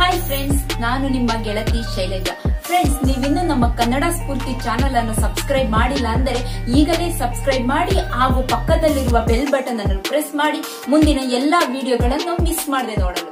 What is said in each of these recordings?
Hi friends, ನಾನು ನಿಮ್ಮ ಗೆಳತಿ ಶೈಲಜಾ. ಫ್ರೆಂಡ್ಸ್, ನೀವಿನ್ನೂ ನಮ್ಮ ಕನ್ನಡ ಸ್ಫೂರ್ತಿ ಚಾನೆಲ್ ಅನ್ನು ಸಬ್ಸ್ಕ್ರೈಬ್ ಮಾಡಿಲ್ಲ ಅಂದರೆ ಈಗಲೇ ಸಬ್ಸ್ಕ್ರೈಬ್ ಮಾಡಿ ಹಾಗೂ ಪಕ್ಕದಲ್ಲಿರುವ ಬೆಲ್ ಬಟನ್ ಅನ್ನು ಪ್ರೆಸ್ ಮಾಡಿ ಮುಂದಿನ ಎಲ್ಲಾ ವಿಡಿಯೋಗಳನ್ನು ಮಿಸ್ ಮಾಡದೆ ನೋಡಲು.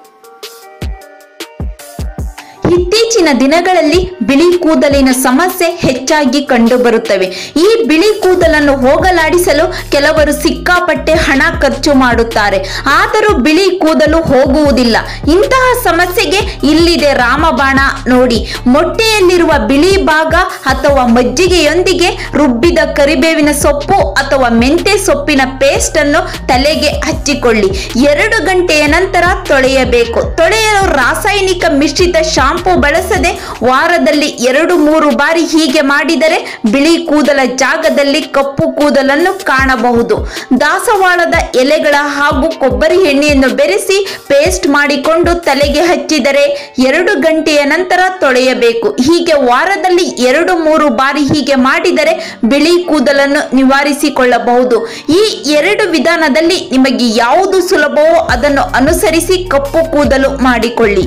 ಇತ್ತೀಚಿನ ದಿನಗಳಲ್ಲಿ ಬಿಳಿ ಕೂದಲಿನ ಸಮಸ್ಯೆ ಹೆಚ್ಚಾಗಿ ಕಂಡುಬರುತ್ತವೆ. ಈ ಬಿಳಿ ಕೂದಲನ್ನು ಹೋಗಲಾಡಿಸಲು ಕೆಲವರು ಸಿಕ್ಕಾಪಟ್ಟೆ ಹಣ ಖರ್ಚು ಮಾಡುತ್ತಾರೆ, ಆದರೂ ಬಿಳಿ ಕೂದಲು ಹೋಗುವುದಿಲ್ಲ. ಇಂತಹ ಸಮಸ್ಯೆಗೆ ಇಲ್ಲಿದೆ ರಾಮಬಾಣ. ನೋಡಿ, ಮೊಟ್ಟೆಯಲ್ಲಿರುವ ಬಿಳಿ ಭಾಗ ಅಥವಾ ಮಜ್ಜಿಗೆಯೊಂದಿಗೆ ರುಬ್ಬಿದ ಕರಿಬೇವಿನ ಸೊಪ್ಪು ಅಥವಾ ಮೆಂತೆ ಸೊಪ್ಪಿನ ಪೇಸ್ಟ್ ಅನ್ನು ತಲೆಗೆ ಹಚ್ಚಿಕೊಳ್ಳಿ. 2 ಗಂಟೆಯ ನಂತರ ತೊಳೆಯಬೇಕು. ತೊಳೆಯಲು ರಾಸಾಯನಿಕ ಮಿಶ್ರಿತ ಶಾಂಪೂ ಬಳಸದೆ ವಾರದಲ್ಲಿ 2-3 ಬಾರಿ ಹೀಗೆ ಮಾಡಿದರೆ ಬಿಳಿ ಕೂದಲ ಜಾಗದಲ್ಲಿ ಕಪ್ಪು ಕೂದಲನ್ನು ಕಾಣಬಹುದು. ದಾಸವಾಳದ ಎಲೆಗಳ ಹಾಗೂ ಕೊಬ್ಬರಿ ಎಣ್ಣೆಯನ್ನು ಬೆರೆಸಿ ಪೇಸ್ಟ್ ಮಾಡಿಕೊಂಡು ತಲೆಗೆ ಹಚ್ಚಿದರೆ 2 ಗಂಟೆಯ ನಂತರ ತೊಳೆಯಬೇಕು. ಹೀಗೆ ವಾರದಲ್ಲಿ 2-3 ಬಾರಿ ಹೀಗೆ ಮಾಡಿದರೆ ಬಿಳಿ ಕೂದಲನ್ನು ನಿವಾರಿಸಿಕೊಳ್ಳಬಹುದು. ಈ 2 ವಿಧಾನದಲ್ಲಿ ನಿಮಗೆ ಯಾವುದು ಸುಲಭವೋ ಅದನ್ನು ಅನುಸರಿಸಿ ಕಪ್ಪು ಕೂದಲು ಮಾಡಿಕೊಳ್ಳಿ.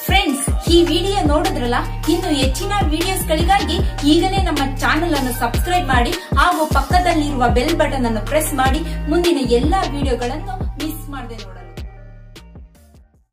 ಫ್ರೆಂಡ್ಸ್, ಈ ವಿಡಿಯೋ ನೋಡಿದ್ರಲ್ಲ, ಇನ್ನು ಹೆಚ್ಚಿನ ವಿಡಿಯೋಸ್ಗಳಿಗಾಗಿ ಈಗಲೇ ನಮ್ಮ ಚಾನೆಲ್ ಅನ್ನು ಸಬ್ಸ್ಕ್ರೈಬ್ ಮಾಡಿ ಹಾಗೂ ಪಕ್ಕದಲ್ಲಿರುವ ಬೆಲ್ ಬಟನ್ ಅನ್ನು ಪ್ರೆಸ್ ಮಾಡಿ ಮುಂದಿನ ಎಲ್ಲಾ ವಿಡಿಯೋಗಳನ್ನು